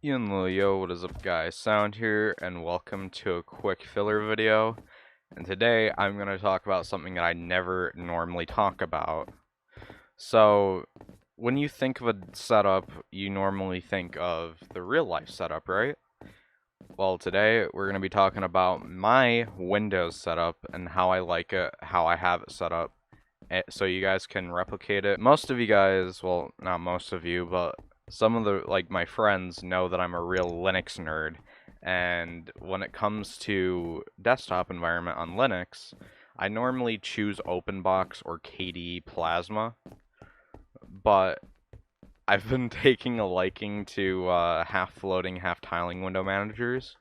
Yo, what is up guys, Sound here, and welcome to a quick filler video. And today I'm going to talk about something that I never normally talk about. So, when you think of a setup, you normally think of the real life setup, right? Well, today we're going to be talking about my Windows setup and how I like it, how I have it set up, so you guys can replicate it. Most of you guys, well, not most of you, but some of the, my friends know that I'm a real Linux nerd, and when it comes to desktop environment on Linux, I normally choose OpenBox or KDE Plasma, but I've been taking a liking to half floating, half tiling window managers,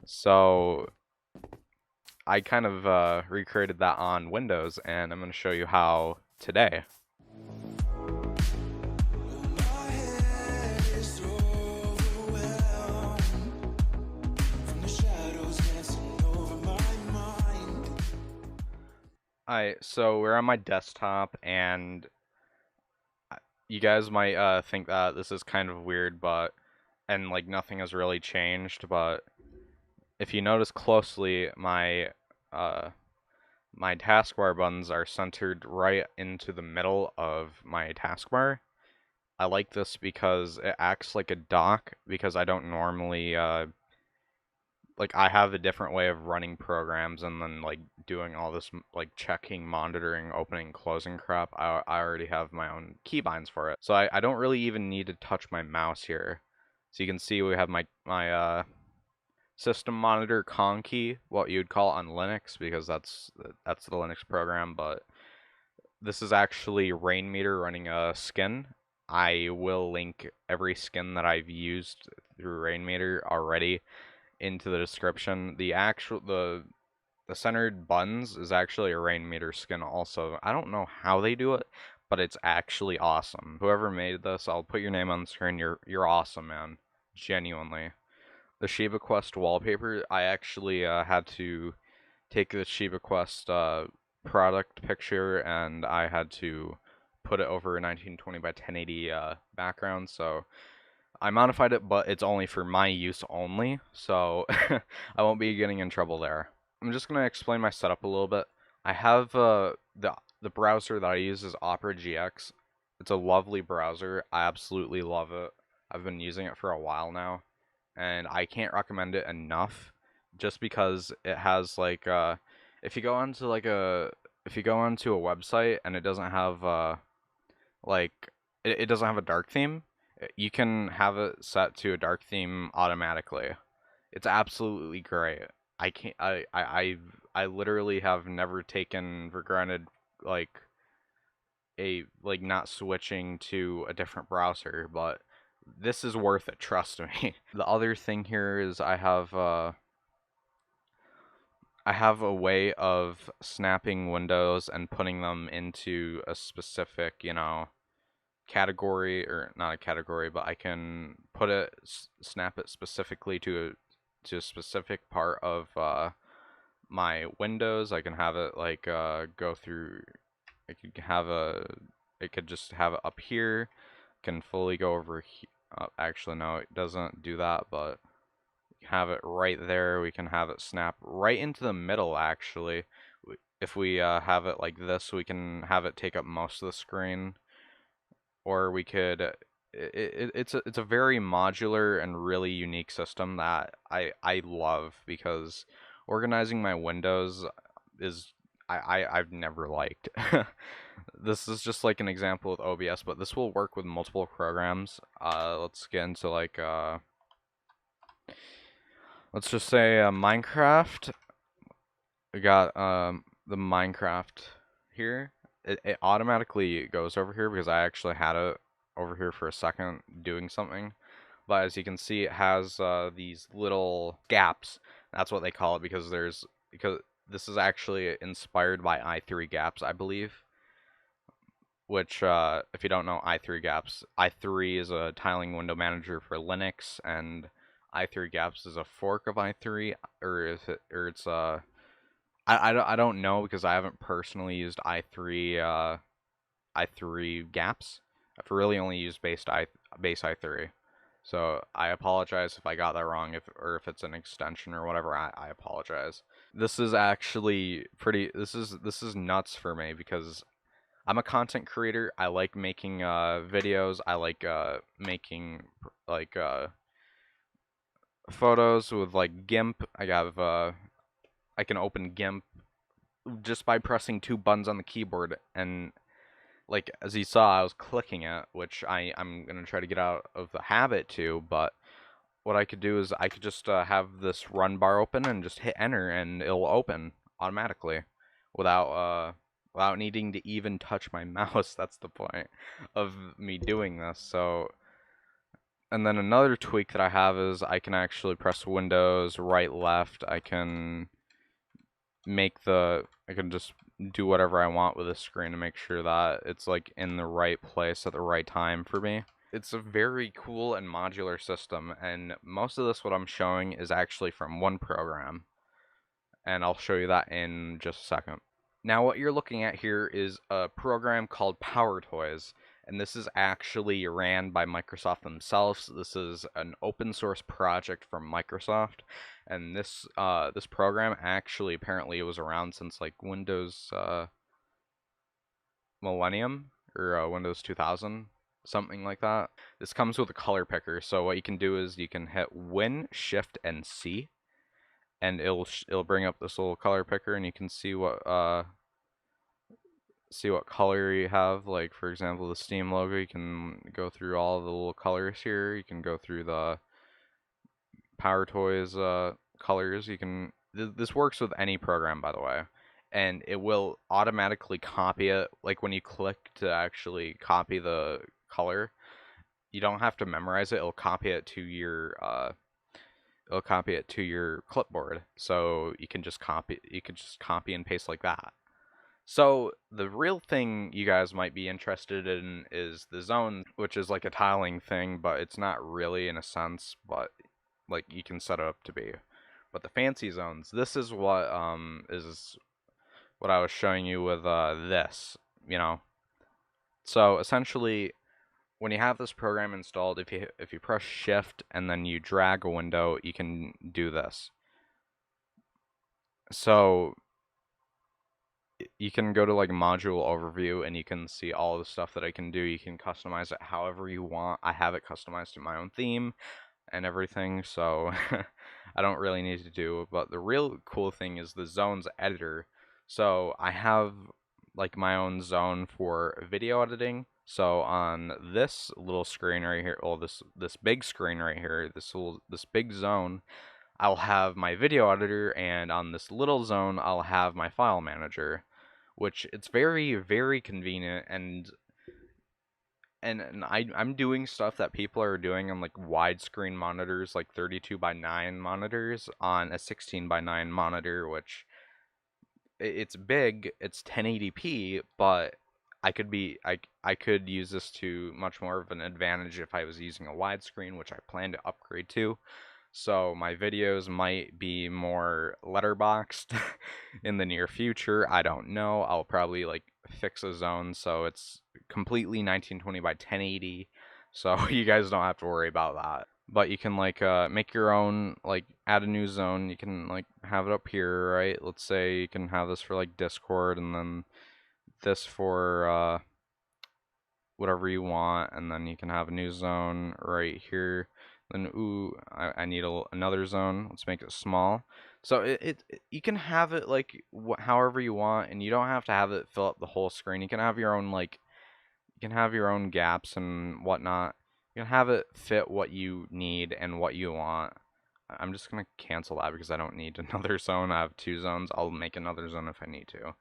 so I kind of recreated that on Windows, and I'm going to show you how today. Alright, so we're on my desktop, and you guys might think that this is kind of weird, and nothing has really changed, but if you notice closely, my taskbar buttons are centered right into the middle of my taskbar. I like this because it acts like a dock, because I don't normally I have a different way of running programs and then doing all this checking, monitoring, opening, closing crap. I already have my own keybinds for it, so I don't really even need to touch my mouse here. So you can see we have my system monitor con key, what you'd call on Linux, because that's the Linux program. But this is actually Rainmeter running a skin. I will link every skin that I've used through Rainmeter already into the description. The centered buttons is actually a Rainmeter skin also. I don't know how they do it, but it's actually awesome. Whoever made this, I'll put your name on the screen. You're awesome, man. Genuinely. The Shiba Quest wallpaper, I actually had to take the Shiba Quest product picture, and I had to put it over a 1920 by 1080 background, so I modified it, but it's only for my use only, so I won't be getting in trouble there. I'm just going to explain my setup a little bit. I have the browser that I use is Opera GX. It's a lovely browser. I absolutely love it. I've been using it for a while now, and I can't recommend it enough, just because it has if you go onto a website and it doesn't have it doesn't have a dark theme, you can have it set to a dark theme automatically. It's absolutely great. I literally have never taken for granted not switching to a different browser, but this is worth it, trust me. The other thing here is I have a way of snapping windows and putting them into a specific, category, or not a category, but I can snap it specifically to a specific part of my windows. I can have it go through. It could just have it up here. Can fully go over here. Actually, no, it doesn't do that, but have it right there. We can have it snap right into the middle, actually. If we have it like this, we can have it take up most of the screen. Or we could, it's a very modular and really unique system that I love, because organizing my windows is, I've never liked. This is just like an example with OBS, but this will work with multiple programs. Let's get into let's just say Minecraft. We got the Minecraft here. It automatically goes over here because I actually had it over here for a second doing something. But as you can see, it has these little gaps. That's what they call it, because this is actually inspired by i3 gaps, I believe. Which, if you don't know i3 gaps, i3 is a tiling window manager for Linux, and i3 gaps is a fork of i3, or it's I don't know, because I haven't personally used i3 gaps. I've really only used base i3. So I apologize if I got that wrong, if it's an extension or whatever. I apologize. This is actually pretty. This is nuts for me because I'm a content creator. I like making videos. I like making like photos with like GIMP. I can open GIMP just by pressing two buttons on the keyboard, and like as you saw, I was clicking it, which I'm gonna try to get out of the habit too. But what I could do is I could just have this run bar open and just hit enter, and it'll open automatically without without needing to even touch my mouse. That's the point of me doing this. So, and then another tweak that I have is I can actually press Windows right left. I can just do whatever I want with the screen to make sure that it's like in the right place at the right time for me. It's a very cool and modular system, and most of this what I'm showing is actually from one program, and I'll show you that in just a second. Now what you're looking at here is a program called Power Toys, and this is actually ran by Microsoft themselves. This is an open source project from Microsoft, and this program actually apparently was around since like Windows Millennium or Windows 2000, something like that. This comes with a color picker, so what you can do is you can hit Win, Shift, and C, and it'll bring up this little color picker, and you can see what color you have. Like for example, the Steam logo. You can go through all the little colors here. You can go through the Power Toys colors. This works with any program, by the way, and it will automatically copy it. Like when you click to actually copy the color, you don't have to memorize it. It'll copy it to your clipboard, so you can just copy and paste like that. So the real thing you guys might be interested in is the zone, which is like a tiling thing, but it's not really in a sense, but like you can set it up to be. But the fancy zones, this is what I was showing you with this, you know. So essentially, when you have this program installed, if you press Shift and then you drag a window, you can do this. So you can go to like module overview and you can see all the stuff that I can do. You can customize it however you want. I have it customized to my own theme and everything, so I don't really need to do it. But the real cool thing is the zones editor. So I have like my own zone for video editing. So on this little screen right here, well, this big screen right here, this big zone, I'll have my video editor, and on this little zone, I'll have my file manager, which it's very, very convenient, and I'm doing stuff that people are doing on like widescreen monitors, like 32:9 monitors on a 16:9 monitor, which it's big, it's 1080p, but I could use this to much more of an advantage if I was using a widescreen, which I plan to upgrade to. So my videos might be more letterboxed in the near future. I don't know. I'll probably like fix a zone so it's completely 1920 by 1080. So you guys don't have to worry about that. But you can like make your own, like add a new zone. You can like have it up here, right? Let's say you can have this for like Discord, and then this for whatever you want, and then you can have a new zone right here. Then ooh, I need another zone. Let's make it small. So you can have it like however you want, and you don't have to have it fill up the whole screen. You can have your own gaps and whatnot. You can have it fit what you need and what you want. I'm just gonna cancel that because I don't need another zone. I have two zones. I'll make another zone if I need to.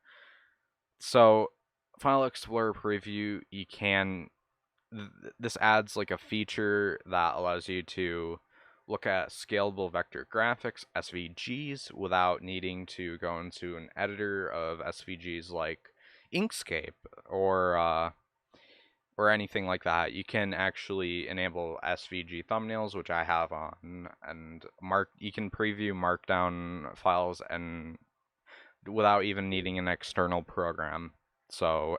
So, File Explorer Preview, this adds like a feature that allows you to look at scalable vector graphics, SVGs, without needing to go into an editor of SVGs like Inkscape or anything like that. You can actually enable SVG thumbnails, which I have on, and you can preview markdown files and without even needing an external program. So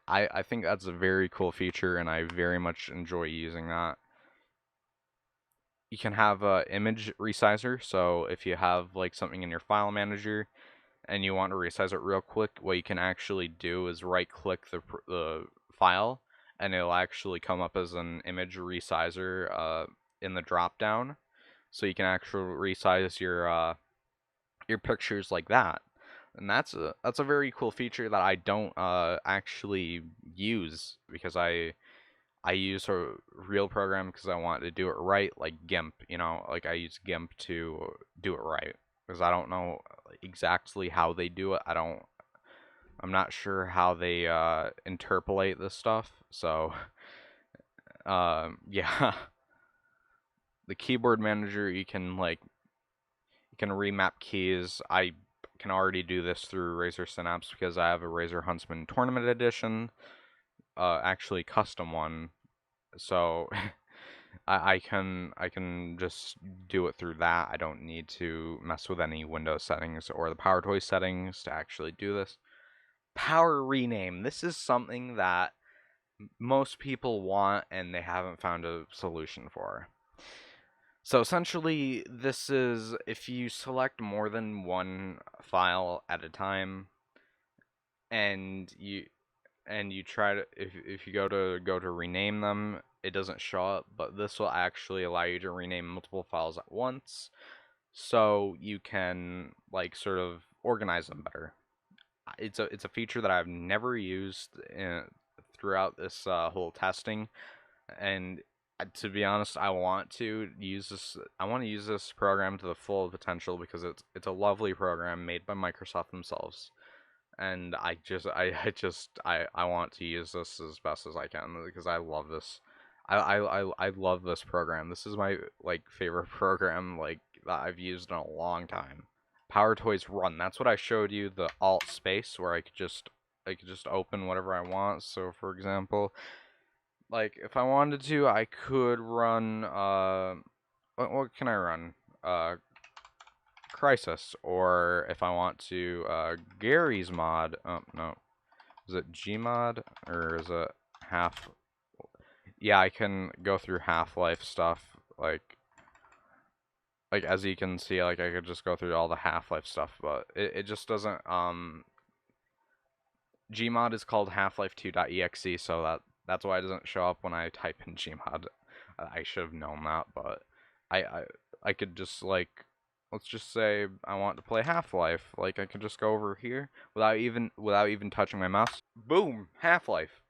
I think that's a very cool feature, and I very much enjoy using that. you can have a image resizer. So if you have like something in your file manager and you want to resize it real quick, what you can actually do is right click the file, and it'll actually come up as an image resizer in the drop down. So you can actually resize your pictures like that. And that's a very cool feature that I don't actually use, because I use a real program because I want to do it right, like GIMP. Like I use GIMP to do it right, because I don't know exactly how they do it. I'm not sure how they interpolate this stuff. So yeah, the keyboard manager, you can remap keys. I can already do this through Razer Synapse because I have a Razer Huntsman Tournament Edition, actually custom one. So I can just do it through that. I don't need to mess with any Windows settings or the PowerToy settings to actually do this. Power rename. This is something that most people want and they haven't found a solution for. So essentially, this is if you select more than one file at a time, and you try to, if you go to rename them, it doesn't show up, but this will actually allow you to rename multiple files at once, so you can like sort of organize them better. It's a feature that I've never used throughout this whole testing, and to be honest, I want to use this. I want to use this program to the full potential because it's a lovely program made by Microsoft themselves, and I want to use this as best as I can because I love this. I love this program. This is my like favorite program like that I've used in a long time. Power Toys Run. That's what I showed you, the alt space where I could just open whatever I want. So for example, like if I wanted to, I could run what can I run? Crisis, or if I want to Gary's mod. Oh no, is it Gmod or is it half? Yeah, I can go through Half-Life stuff. Like as you can see, like I could just go through all the Half-Life stuff, but it just doesn't. Gmod is called Half-Life 2.exe, so that's why it doesn't show up when I type in Gmod. I should have known that, but I I I could just like, let's just say I want to play Half-Life. Like I could just go over here without even touching my mouse. Boom, Half-Life.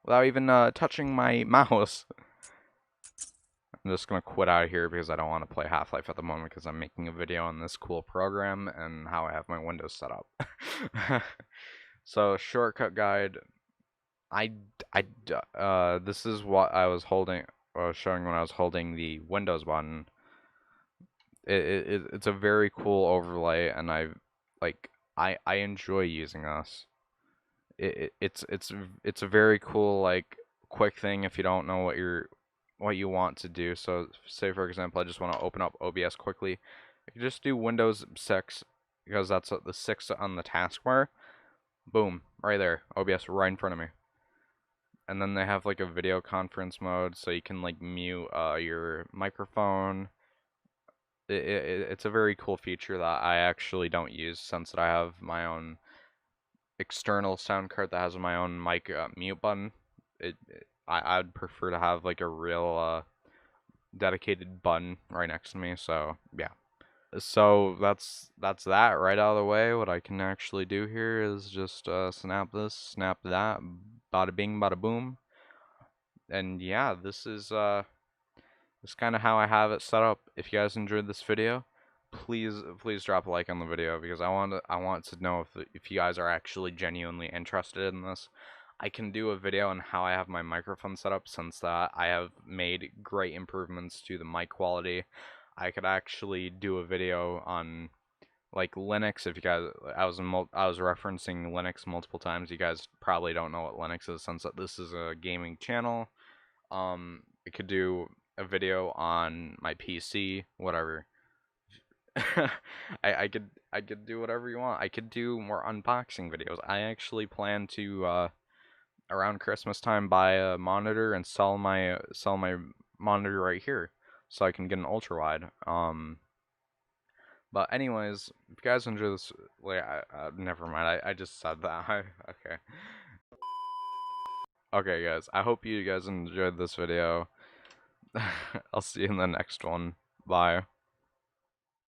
Without even touching my mouse. I'm just gonna quit out of here because I don't want to play Half-Life at the moment because I'm making a video on this cool program and how I have my Windows set up. So shortcut guide. This is what I was showing when I was holding the Windows button. It's a very cool overlay, and I enjoy using this. It's a very cool like quick thing if you don't know what you want to do. So say for example, I just want to open up OBS quickly. I can just do Windows 6 because that's the 6 on the taskbar. Boom, right there, OBS right in front of me. And then they have like a video conference mode, so you can like mute your microphone. It's a very cool feature that I actually don't use since I have my own external sound card that has my own mic mute button. I'd prefer to have like a real dedicated button right next to me. So yeah. So that's that right out of the way. What I can actually do here is just snap this, snap that, bada bing, bada boom. And yeah, this is kind of how I have it set up. If you guys enjoyed this video, please drop a like on the video because I want to know if you guys are actually genuinely interested in this. I can do a video on how I have my microphone set up since that I have made great improvements to the mic quality. I could actually do a video on like Linux. If you guys, I was referencing Linux multiple times. You guys probably don't know what Linux is since this is a gaming channel. I could do a video on my PC, whatever. I could do whatever you want. I could do more unboxing videos. I actually plan to around Christmas time buy a monitor and sell my monitor right here. so I can get an ultra wide. But anyways, if you guys enjoy this, wait, never mind. I just said that. Okay. Okay, guys. I hope you guys enjoyed this video. I'll see you in the next one. Bye.